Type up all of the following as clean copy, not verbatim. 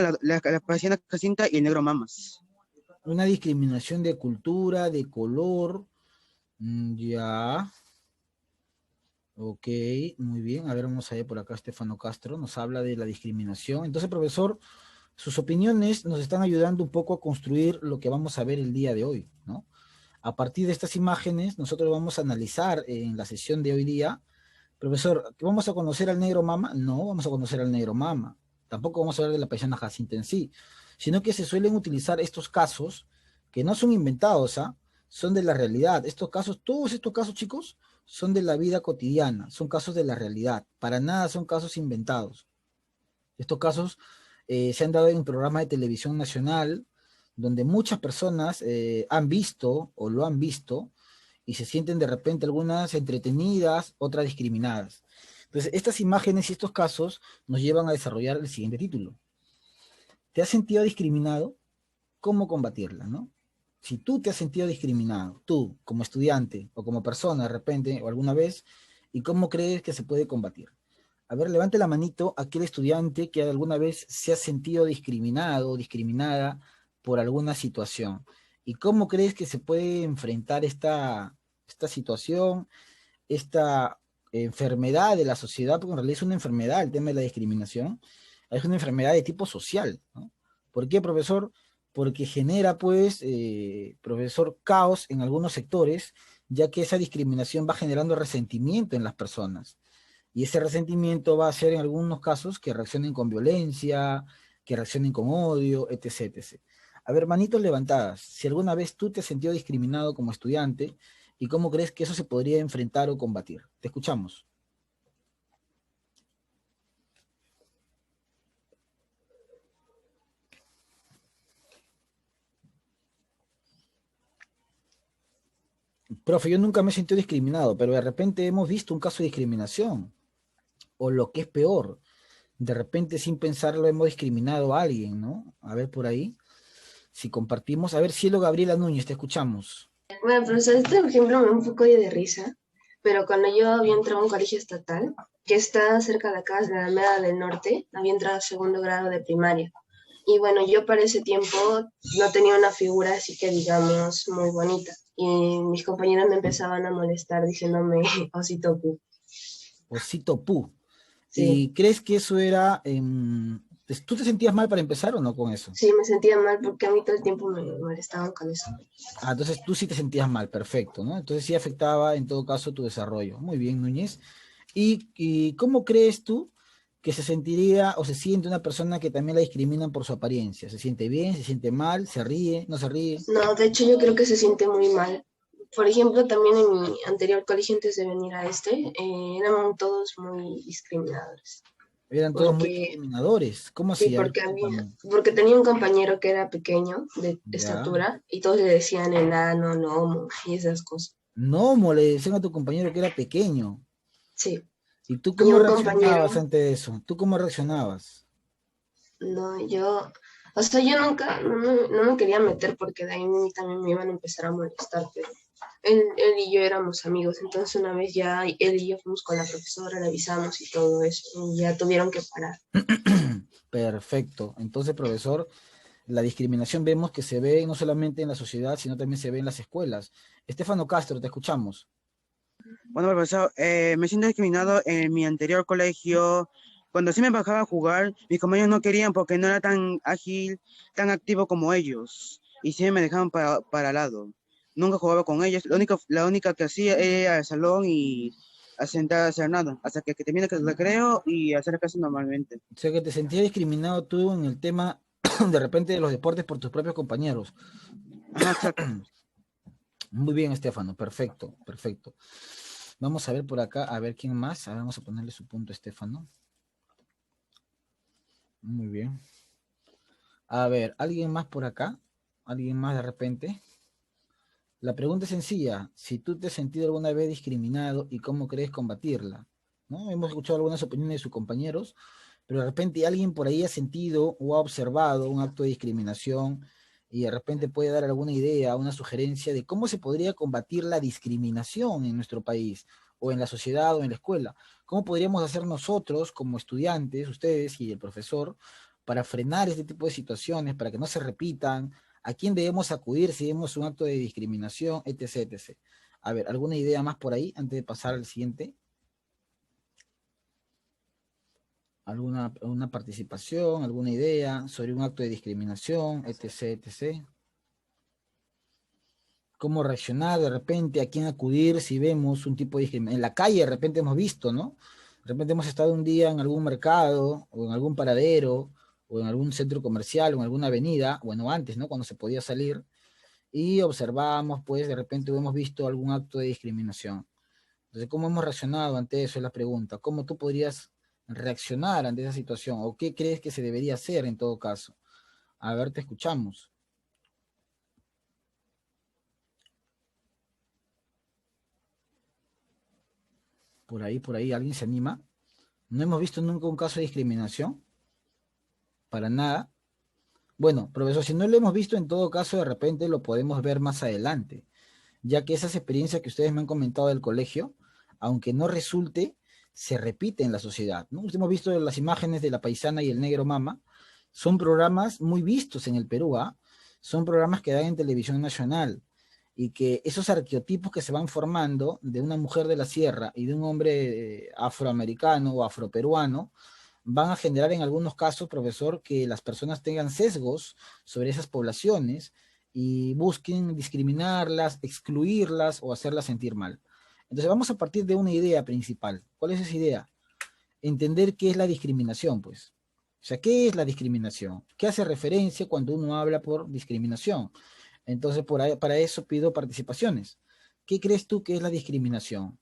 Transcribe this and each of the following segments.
la paisana Jacinta y el negro Mamas. Una discriminación de cultura, de color. Ya. Ok, muy bien. A ver, vamos a ver por acá. Estefano Castro nos habla de la discriminación. Entonces, profesor, sus opiniones nos están ayudando un poco a construir lo que vamos a ver el día de hoy, ¿no? A partir de estas imágenes, nosotros vamos a analizar en la sesión de hoy día. Profesor, ¿vamos a conocer al negro mama? No, vamos a conocer al negro mama. Tampoco vamos a hablar de la paisana Jacinta en sí, sino que se suelen utilizar estos casos que no son inventados, ¿ah? Son de la realidad. Estos casos, todos estos casos, chicos, son de la vida cotidiana, son casos de la realidad. Para nada son casos inventados. Estos casos se han dado en un programa de televisión nacional donde muchas personas han visto o lo han visto y se sienten de repente algunas entretenidas, otras discriminadas. Entonces, estas imágenes y estos casos nos llevan a desarrollar el siguiente título. ¿Te has sentido discriminado? ¿Cómo combatirla, no? Si tú te has sentido discriminado, tú como estudiante o como persona de repente o alguna vez, ¿y cómo crees que se puede combatir? A ver, levante la manito aquel estudiante que alguna vez se ha sentido discriminado o discriminada por alguna situación. ¿Y cómo crees que se puede enfrentar esta situación, esta enfermedad de la sociedad? Porque en realidad es una enfermedad el tema de la discriminación. Es una enfermedad de tipo social, ¿no? ¿Por qué, profesor? Porque genera, pues, profesor, caos en algunos sectores, ya que esa discriminación va generando resentimiento en las personas. Y ese resentimiento va a hacer en algunos casos que reaccionen con violencia, que reaccionen con odio, etc, etc. A ver, manitos levantadas, si alguna vez tú te has sentido discriminado como estudiante, ¿y cómo crees que eso se podría enfrentar o combatir? Te escuchamos. Profe, yo nunca me he sentido discriminado, pero de repente hemos visto un caso de discriminación, o lo que es peor, de repente sin pensarlo hemos discriminado a alguien, ¿no? A ver por ahí, si compartimos. A ver, Cielo Gabriela Núñez, te escuchamos. Bueno, profesor, este ejemplo me da un poco de risa, pero cuando yo había entrado a un colegio estatal, que está cerca de acá, de la Alameda del Norte, había entrado a segundo grado de primaria. Y bueno, yo para ese tiempo no tenía una figura así que digamos muy bonita. Y mis compañeros me empezaban a molestar diciéndome osito pu. Osito Pu. Sí, ¿Y crees que eso era... ¿tú te sentías mal para empezar o no con eso? sí, me sentía mal porque a mí todo el tiempo me molestaban con eso. Ah, entonces tú sí te sentías mal, perfecto, ¿no? Entonces sí afectaba en todo caso tu desarrollo. Muy bien, Núñez. ¿Y cómo crees tú que se sentiría o se siente una persona que también la discriminan por su apariencia? ¿Se siente bien, se siente mal, se ríe, no se ríe? No, de hecho yo creo que se siente muy mal. Por ejemplo, también en mi anterior colegio antes de venir a este, éramos todos muy discriminadores. Eran todos muy Porque, discriminadores. ¿Cómo sí, así? A ver, porque tenía un compañero que era pequeño de ya. estatura y todos le decían enano, gnomo y esas cosas. No, le decían a tu compañero que era pequeño. Sí. ¿Y tú Y cómo un reaccionabas compañero, ante eso? ¿Tú cómo reaccionabas? no, o sea, yo nunca, no me quería meter porque de ahí también me iban a empezar a molestar, pero él y yo éramos amigos, entonces una vez ya él y yo fuimos con la profesora, le avisamos y todo eso, y ya tuvieron que parar. Perfecto. Entonces, profesor, la discriminación vemos que se ve no solamente en la sociedad, sino también se ve en las escuelas. Estefano Castro, te escuchamos. Bueno, profesor, me siento discriminado en mi anterior colegio. Cuando sí me bajaba a jugar, mis compañeros no querían porque no era tan ágil, tan activo como ellos. Y siempre me dejaban para al lado. Nunca jugaba con ellos. La única que hacía era al salón y a sentar a hacer nada. Hasta que termine el recreo y hacer caso normalmente. O sea, que te sentías discriminado tú en el tema, de repente, de los deportes por tus propios compañeros. Ajá, exacto. Muy bien, Estefano, perfecto, perfecto. Vamos a ver por acá, a ver quién más. A ver, vamos a ponerle su punto a Estefano. Muy bien. A ver, ¿alguien más por acá? ¿Alguien más de repente? La pregunta es sencilla, si tú te has sentido alguna vez discriminado y cómo crees combatirla, ¿no? Hemos escuchado algunas opiniones de sus compañeros, pero de repente alguien por ahí ha sentido o ha observado un acto de discriminación y de repente puede dar alguna idea, una sugerencia de cómo se podría combatir la discriminación en nuestro país, o en la sociedad, o en la escuela. ¿Cómo podríamos hacer nosotros, como estudiantes, ustedes y el profesor, para frenar este tipo de situaciones, para que no se repitan? ¿A quién debemos acudir si vemos un acto de discriminación, etc, etc? A ver, ¿alguna idea más por ahí antes de pasar al siguiente? ¿Alguna participación, alguna idea sobre un acto de discriminación, etc, etc? ¿Cómo reaccionar de repente? ¿A quién acudir si vemos un tipo de discriminación? En la calle de repente hemos visto, ¿no? De repente hemos estado un día en algún mercado o en algún paradero o en algún centro comercial o en alguna avenida, bueno, antes, ¿no? Cuando se podía salir, y observamos, pues, de repente hemos visto algún acto de discriminación. Entonces, ¿cómo hemos reaccionado ante eso? Es la pregunta. ¿Cómo tú podrías reaccionar ante esa situación? ¿O qué crees que se debería hacer en todo caso? A ver, te escuchamos. Por ahí, ¿alguien se anima? ¿No hemos visto nunca un caso de discriminación? Para nada. Bueno, profesor, si no lo hemos visto, en todo caso, de repente lo podemos ver más adelante, ya que esas experiencias que ustedes me han comentado del colegio, aunque no resulte, se repite en la sociedad, ¿no? Hemos visto las imágenes de La Paisana y El Negro Mama, son programas muy vistos en el Perú, ¿ah? Son programas que dan en televisión nacional, y que esos arqueotipos que se van formando de una mujer de la sierra y de un hombre afroamericano o afroperuano, van a generar en algunos casos, profesor, que las personas tengan sesgos sobre esas poblaciones y busquen discriminarlas, excluirlas o hacerlas sentir mal. Entonces vamos a partir de una idea principal. ¿Cuál es esa idea? Entender qué es la discriminación, pues. O sea, ¿qué es la discriminación? ¿Qué hace referencia cuando uno habla por discriminación? Entonces, para eso pido participaciones. ¿Qué crees tú que es la discriminación?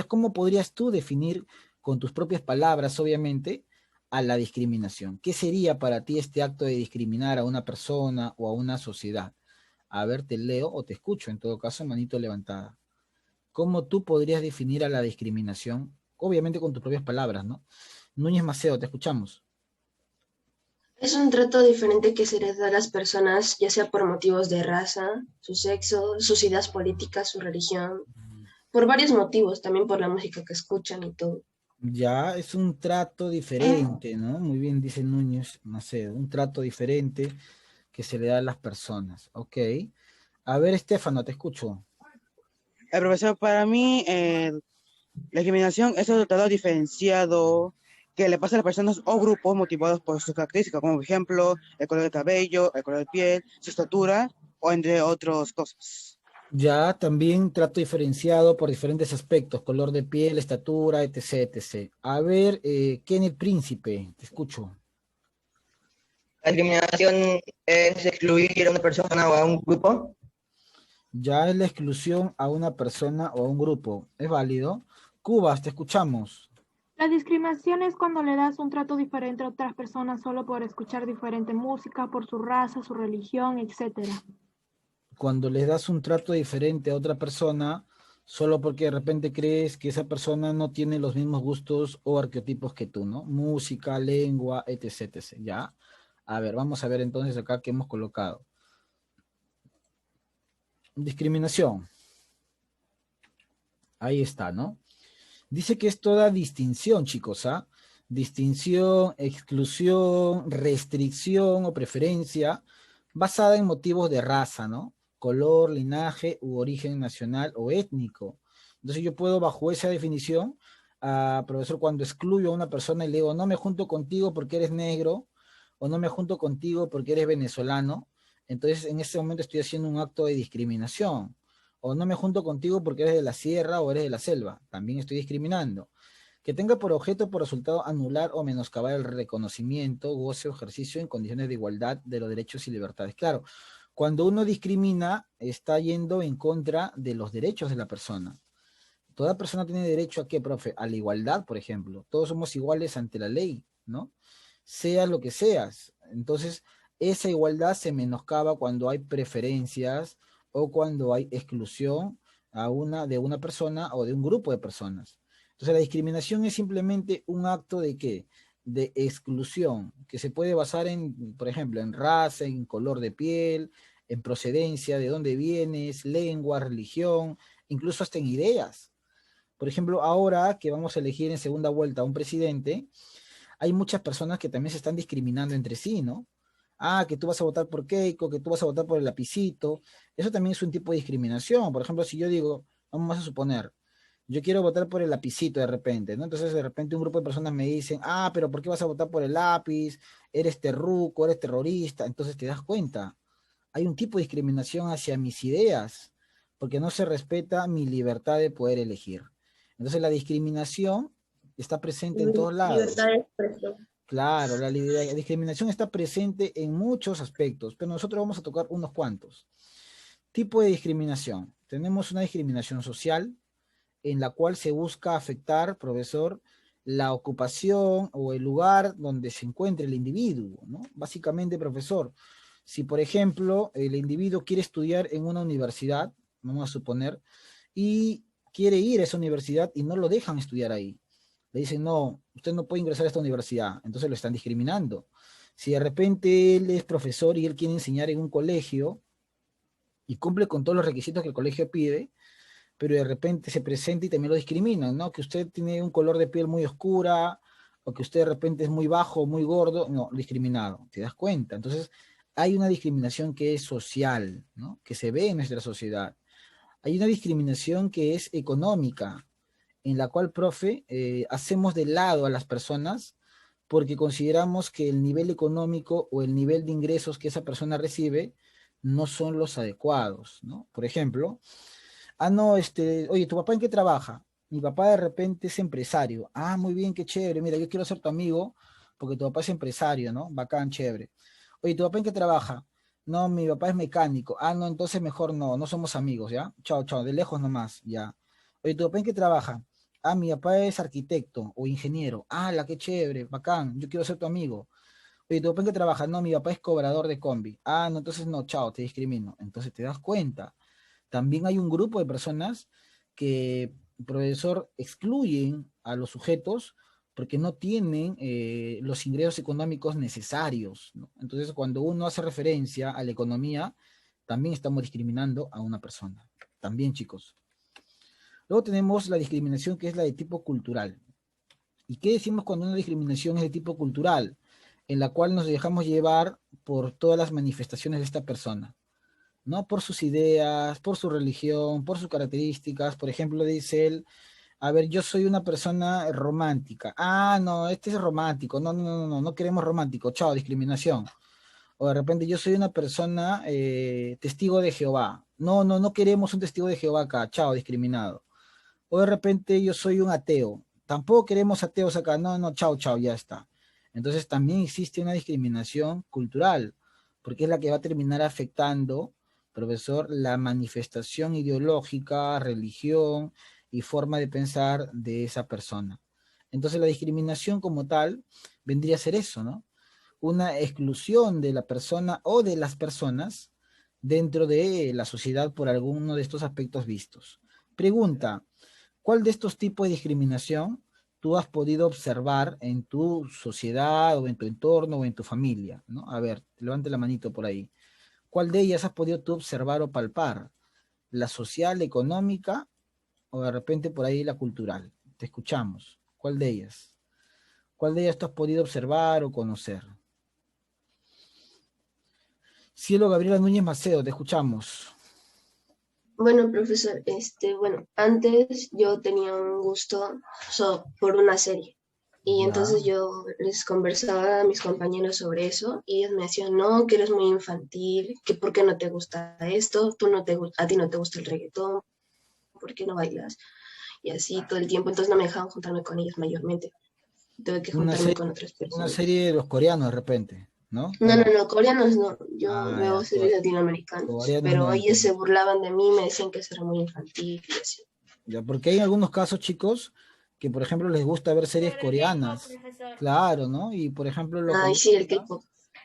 ¿Cómo podrías tú definir con tus propias palabras, obviamente, a la discriminación? ¿Qué sería para ti este acto de discriminar a una persona o a una sociedad? A ver, te leo o te escucho, en todo caso, manito levantada. ¿Cómo tú podrías definir a la discriminación? Obviamente con tus propias palabras, ¿no? Núñez Maceo, te escuchamos. Es un trato diferente que se les da a las personas, ya sea por motivos de raza, su sexo, sus ideas políticas, su religión, por varios motivos, también por la música que escuchan y todo. Ya es un trato diferente, ¿no? Muy bien, dice Núñez Maceo, un trato diferente que se le da a las personas. Ok. A ver, Estefano, te escucho. Profesor, para mí, la discriminación es el tratado diferenciado que le pasa a las personas o grupos motivados por sus características, como por ejemplo el color de cabello, el color de piel, su estatura o entre otras cosas. Ya también trato diferenciado por diferentes aspectos, color de piel, estatura, etc, etc. A ver, Kenneth Príncipe, te escucho. La discriminación es excluir a una persona o a un grupo. Ya es la exclusión a una persona o a un grupo. ¿Es válido? Cubas, te escuchamos. La discriminación es cuando le das un trato diferente a otras personas solo por escuchar diferente música, por su raza, su religión, etc. Cuando les das un trato diferente a otra persona, solo porque de repente crees que esa persona no tiene los mismos gustos o arquetipos que tú, ¿no? Música, lengua, etc, etc. ¿Ya? A ver, vamos a ver entonces acá qué hemos colocado. Discriminación. Ahí está, ¿no? Dice que es toda distinción, chicos, ¿ah? Distinción, exclusión, restricción o preferencia basada en motivos de raza, ¿no? Color, linaje u origen nacional o étnico. Entonces yo puedo, bajo esa definición, profesor, cuando excluyo a una persona y le digo, no me junto contigo porque eres negro, o no me junto contigo porque eres venezolano, entonces en ese momento estoy haciendo un acto de discriminación. O no me junto contigo porque eres de la sierra o eres de la selva, también estoy discriminando. Que tenga por objeto por resultado anular o menoscabar el reconocimiento, goce o ejercicio en condiciones de igualdad de los derechos y libertades. Claro, cuando uno discrimina, está yendo en contra de los derechos de la persona. Toda persona tiene derecho a qué, profe? A la igualdad, por ejemplo. Todos somos iguales ante la ley, ¿no? Seas lo que seas. Entonces, esa igualdad se menoscaba cuando hay preferencias o cuando hay exclusión de una persona o de un grupo de personas. Entonces, la discriminación es simplemente un acto de ¿qué? De exclusión, que se puede basar en, por ejemplo, en raza, en color de piel, en procedencia, de dónde vienes, lengua, religión, incluso hasta en ideas. Por ejemplo, ahora que vamos a elegir en segunda vuelta a un presidente, hay muchas personas que también se están discriminando entre sí, ¿no? Ah, que tú vas a votar por Keiko, que tú vas a votar por el lapicito. Eso también es un tipo de discriminación. Por ejemplo, si yo digo, vamos a suponer, yo quiero votar por el lapicito de repente, ¿no? Entonces de repente un grupo de personas me dicen, ah, pero ¿por qué vas a votar por el lápiz? Eres terruco, eres terrorista. Entonces te das cuenta, hay un tipo de discriminación hacia mis ideas, porque no se respeta mi libertad de poder elegir. Entonces la discriminación está presente en todos lados. Libertad de expresión. Claro, la discriminación está presente en muchos aspectos, pero nosotros vamos a tocar unos cuantos. Tipo de discriminación. Tenemos una discriminación social, en la cual se busca afectar, profesor, la ocupación o el lugar donde se encuentre el individuo, ¿no? Básicamente, profesor, si por ejemplo el individuo quiere estudiar en una universidad, vamos a suponer, y quiere ir a esa universidad y no lo dejan estudiar ahí. Le dicen, no, usted no puede ingresar a esta universidad, entonces lo están discriminando. Si de repente él es profesor y él quiere enseñar en un colegio y cumple con todos los requisitos que el colegio pide, pero de repente se presenta y también lo discriminan, ¿no? Que usted tiene un color de piel muy oscura, o que usted de repente es muy bajo, muy gordo, no, discriminado, ¿te das cuenta? Entonces, hay una discriminación que es social, ¿no? Que se ve en nuestra sociedad. Hay una discriminación que es económica, en la cual, profe, hacemos de lado a las personas porque consideramos que el nivel económico o el nivel de ingresos que esa persona recibe no son los adecuados, ¿no? Por ejemplo, ah, no, oye, ¿tu papá en qué trabaja? Mi papá de repente es empresario. Ah, muy bien, qué chévere. Mira, yo quiero ser tu amigo porque tu papá es empresario, ¿no? Bacán, chévere. Oye, ¿tu papá en qué trabaja? No, mi papá es mecánico. Ah, no, entonces mejor no, no somos amigos, ¿ya? Chao, chao, de lejos nomás, ya. Oye, ¿tu papá en qué trabaja? Ah, mi papá es arquitecto o ingeniero. Ah, la qué chévere, bacán, yo quiero ser tu amigo. Oye, ¿tu papá en qué trabaja? No, mi papá es cobrador de combi. Ah, no, entonces no, chao, te discrimino. Entonces te das cuenta. También hay un grupo de personas que, profesor, excluyen a los sujetos porque no tienen los ingresos económicos necesarios, ¿no? Entonces, cuando uno hace referencia a la economía, también estamos discriminando a una persona. También, chicos. Luego tenemos la discriminación que es la de tipo cultural. ¿Y qué decimos cuando una discriminación es de tipo cultural? En la cual nos dejamos llevar por todas las manifestaciones de esta persona, ¿no? Por sus ideas, por su religión, por sus características. Por ejemplo, dice él, a ver, yo soy una persona romántica. Ah, no, este es romántico. No, no, no, no, no queremos romántico. Chao, discriminación. O de repente yo soy una persona testigo de Jehová. No, no, no queremos un testigo de Jehová acá. Chao, discriminado. O de repente yo soy un ateo. Tampoco queremos ateos acá. No, no, chao, chao, ya está. Entonces también existe una discriminación cultural, porque es la que va a terminar afectando, profesor, la manifestación ideológica, religión y forma de pensar de esa persona. Entonces la discriminación como tal vendría a ser eso, ¿no? Una exclusión de la persona o de las personas dentro de la sociedad por alguno de estos aspectos vistos. Pregunta, ¿cuál de estos tipos de discriminación tú has podido observar en tu sociedad o en tu entorno o en tu familia, ¿no? A ver, levante la manito por ahí. ¿Cuál de ellas has podido tú observar o palpar? ¿La social, económica o de repente por ahí la cultural? Te escuchamos. ¿Cuál de ellas? ¿Cuál de ellas tú has podido observar o conocer? Cielo Gabriela Núñez Macedo, te escuchamos. Bueno, profesor, bueno, antes yo tenía un gusto por una serie y Ya, entonces yo les conversaba a mis compañeros sobre eso y ellos me decían, no, que eres muy infantil, que por qué no te gusta esto, a ti no te gusta el reggaetón, ¿por qué no bailas? Y así todo el tiempo, entonces no me dejaban juntarme con ellos mayormente, tuve que una juntarme serie, con otras una personas. serie de los coreanos de repente, ¿no? ¿O No, no, no? no, coreanos no, yo Ah, veo ya, series latinoamericanas, coreanos pero no, ellos se entonces. burlaban de mí, me decían que eso era muy infantil y así. Ya, porque hay algunos casos, chicos, que por ejemplo les gusta ver series Sobre el K-pop, coreanas. profesor. Claro, ¿no? Y por ejemplo Ay, sí, el K-pop.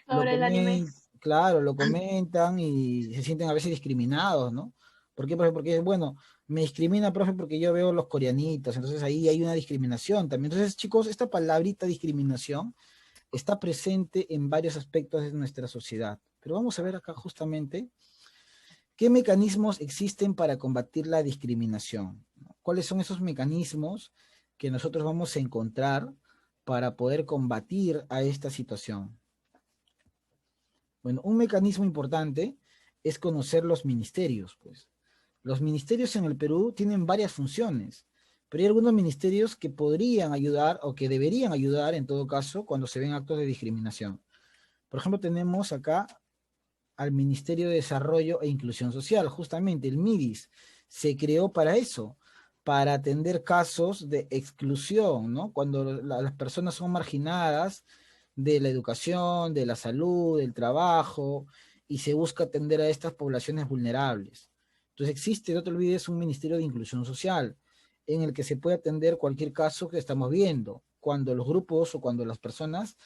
Sobre el anime. claro, lo comentan y se sienten a veces discriminados, ¿no? ¿Por qué, profe? Porque, bueno, me discrimina, profe, porque yo veo los coreanitos, entonces ahí hay una discriminación también. Entonces, chicos, esta palabrita discriminación está presente en varios aspectos de nuestra sociedad. Pero vamos a ver acá justamente qué mecanismos existen para combatir la discriminación. ¿Cuáles son esos mecanismos que nosotros vamos a encontrar para poder combatir a esta situación? Bueno, un mecanismo importante es conocer los ministerios, pues. Los ministerios en el Perú tienen varias funciones, pero hay algunos ministerios que podrían ayudar o que deberían ayudar en todo caso cuando se ven actos de discriminación. Por ejemplo, tenemos acá al Ministerio de Desarrollo e Inclusión Social, justamente el MIDIS, se creó para eso, para atender casos de exclusión, ¿no? Cuando las personas son marginadas de la educación, de la salud, del trabajo, y se busca atender a estas poblaciones vulnerables. Entonces existe, no te olvides, un Ministerio de Inclusión Social, en el que se puede atender cualquier caso que estamos viendo, cuando los grupos o cuando las personas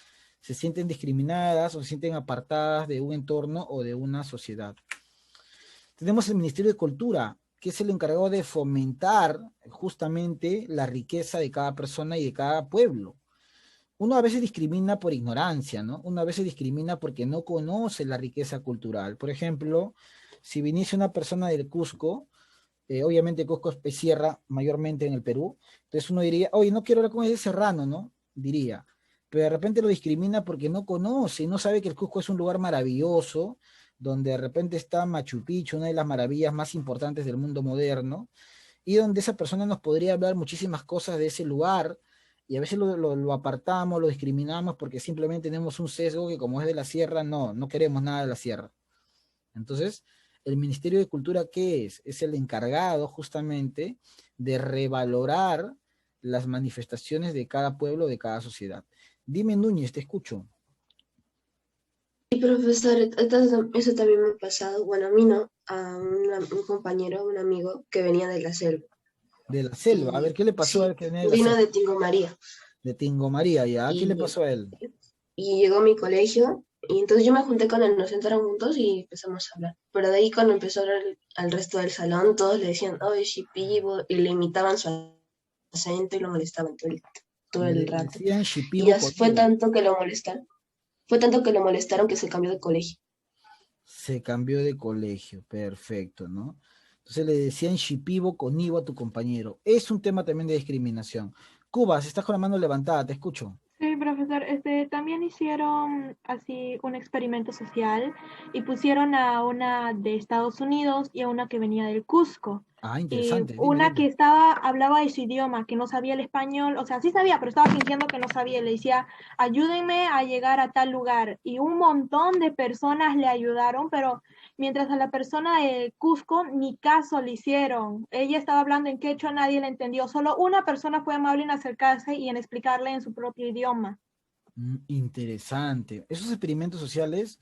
se sienten discriminadas o se sienten apartadas de un entorno o de una sociedad. Tenemos el Ministerio de Cultura, que es el encargado de fomentar justamente la riqueza de cada persona y de cada pueblo. Uno a veces discrimina por ignorancia, ¿no? Uno a veces discrimina porque no conoce la riqueza cultural. Por ejemplo, si viniese una persona del Cusco, obviamente Cusco es sierra mayormente en el Perú, entonces uno diría, oye, no quiero hablar con ese serrano, ¿no? Diría, pero de repente lo discrimina porque no conoce, no sabe que el Cusco es un lugar maravilloso, donde de repente está Machu Picchu, una de las maravillas más importantes del mundo moderno, y donde esa persona nos podría hablar muchísimas cosas de ese lugar, y a veces lo apartamos, lo discriminamos porque simplemente tenemos un sesgo que como es de la sierra, no queremos nada de la sierra. Entonces, el Ministerio de Cultura, ¿qué es? Es el encargado justamente de revalorar las manifestaciones de cada pueblo, de cada sociedad. Dime, Núñez, te escucho. Y profesor, eso también me ha pasado, bueno, a mí no, a un compañero, un amigo que venía de la selva. De la selva, a ver, Y ¿qué le pasó a sí, él que venía de la vino selva? de Tingo María. De Tingo María, ¿ya? ¿Qué le Y, pasó a él? y llegó a mi colegio. Y entonces yo me junté con él, nos sentaron juntos y empezamos a hablar. Pero de ahí cuando empezó a hablar al resto del salón, todos le decían, oye, Shipibo, y le imitaban su acento y lo molestaban todo el Le rato. decían Y Shipibo ya fue conmigo. tanto que lo molestaron, que se cambió de colegio. Se cambió de colegio, perfecto, ¿no? Entonces le decían Shipibo conmigo a tu compañero. Es un tema también de discriminación. Cubas, estás con la mano levantada, te escucho. Sí, profesor, también hicieron así un experimento social y pusieron a una de Estados Unidos y a una que venía del Cusco. Ah, Y interesante, dime, una dime. que hablaba de su idioma, que no sabía el español, o sea, sí sabía, pero estaba fingiendo que no sabía. Le decía, ayúdenme a llegar a tal lugar. Y un montón de personas le ayudaron, pero mientras a la persona de Cusco ni caso le hicieron. Ella estaba hablando en quechua, nadie le entendió. Solo una persona fue amable en acercarse y en explicarle en su propio idioma. Interesante. Esos experimentos sociales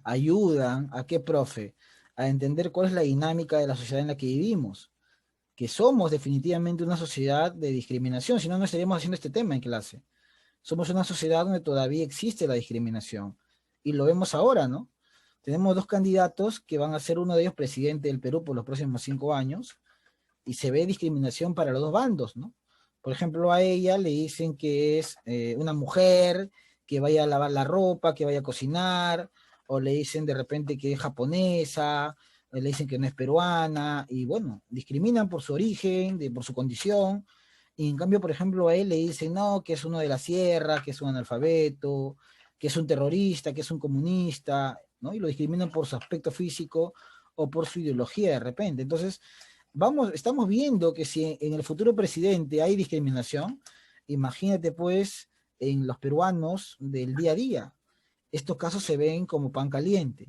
ayudan a qué, profe, a entender cuál es la dinámica de la sociedad en la que vivimos, que somos definitivamente una sociedad de discriminación, si no, no estaríamos haciendo este tema en clase. Somos una sociedad donde todavía existe la discriminación y lo vemos ahora, ¿no? Tenemos dos candidatos que van a ser uno de ellos presidente del Perú por los próximos 5 años y se ve discriminación para los dos bandos, ¿no? Por ejemplo, a ella le dicen que es una mujer, que vaya a lavar la ropa, que vaya a cocinar, o le dicen de repente que es japonesa, o le dicen que no es peruana, y bueno, discriminan por su origen, por su condición, y en cambio, por ejemplo, a él le dicen, no, que es uno de la sierra, que es un analfabeto, que es un terrorista, que es un comunista, ¿no? Y lo discriminan por su aspecto físico o por su ideología de repente. Entonces, estamos viendo que si en el futuro presidente hay discriminación, imagínate pues en los peruanos del día a día. Estos casos se ven como pan caliente.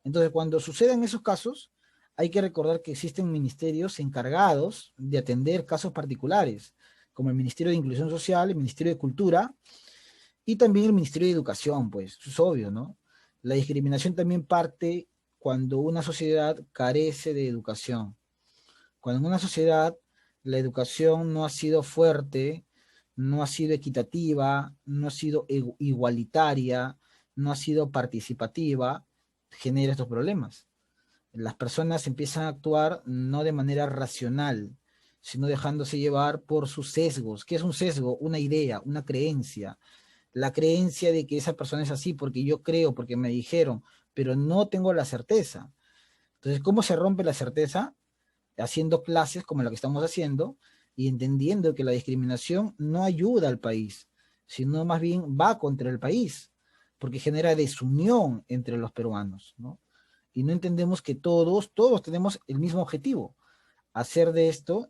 Entonces, cuando sucedan esos casos, hay que recordar que existen ministerios encargados de atender casos particulares, como el Ministerio de Inclusión Social, el Ministerio de Cultura y también el Ministerio de Educación, pues, es obvio, ¿no? La discriminación también parte cuando una sociedad carece de educación. Cuando en una sociedad la educación no ha sido fuerte, no ha sido equitativa, no ha sido igualitaria, no ha sido participativa, genera estos problemas. Las personas empiezan a actuar no de manera racional, sino dejándose llevar por sus sesgos. ¿Qué es un sesgo? Una idea, una creencia. La creencia de que esa persona es así porque yo creo, porque me dijeron, pero no tengo la certeza. Entonces, ¿cómo se rompe la certeza? Haciendo clases como la que estamos haciendo y entendiendo que la discriminación no ayuda al país. sino más bien va contra el país, porque genera desunión entre los peruanos, ¿no? Y no entendemos que todos tenemos el mismo objetivo, hacer de esto,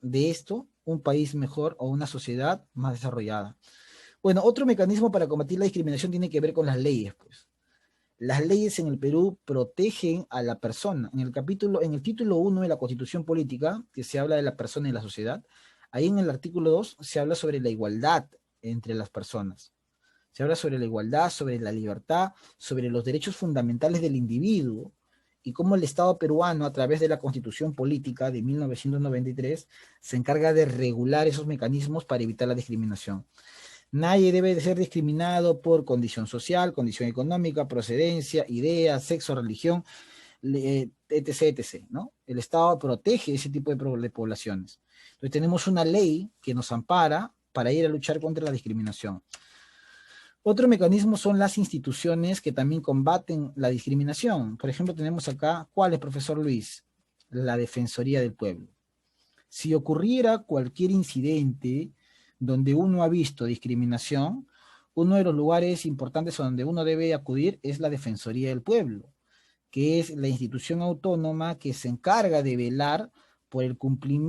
un país mejor o una sociedad más desarrollada. Bueno, otro mecanismo para combatir la discriminación tiene que ver con las leyes, pues. Las leyes en el Perú protegen a la persona. En el título 1 de la Constitución Política, que se habla de la persona y la sociedad, ahí en el artículo 2 se habla sobre la igualdad entre las personas. Se habla sobre la igualdad, sobre la libertad, sobre los derechos fundamentales del individuo, y cómo el Estado peruano, a través de la Constitución Política de 1993, se encarga de regular esos mecanismos para evitar la discriminación. Nadie debe de ser discriminado por condición social, condición económica, procedencia, idea, sexo, religión, etc., etc., ¿no? El Estado protege ese tipo de poblaciones. Entonces tenemos una ley que nos ampara para ir a luchar contra la discriminación. Otro mecanismo son las instituciones que también combaten la discriminación. Por ejemplo, tenemos acá, ¿cuál es, profesor Luis? La Defensoría del Pueblo. Si ocurriera cualquier incidente donde uno ha visto discriminación, uno de los lugares importantes a donde uno debe acudir es la Defensoría del Pueblo, que es la institución autónoma que se encarga de velar por el cumplimiento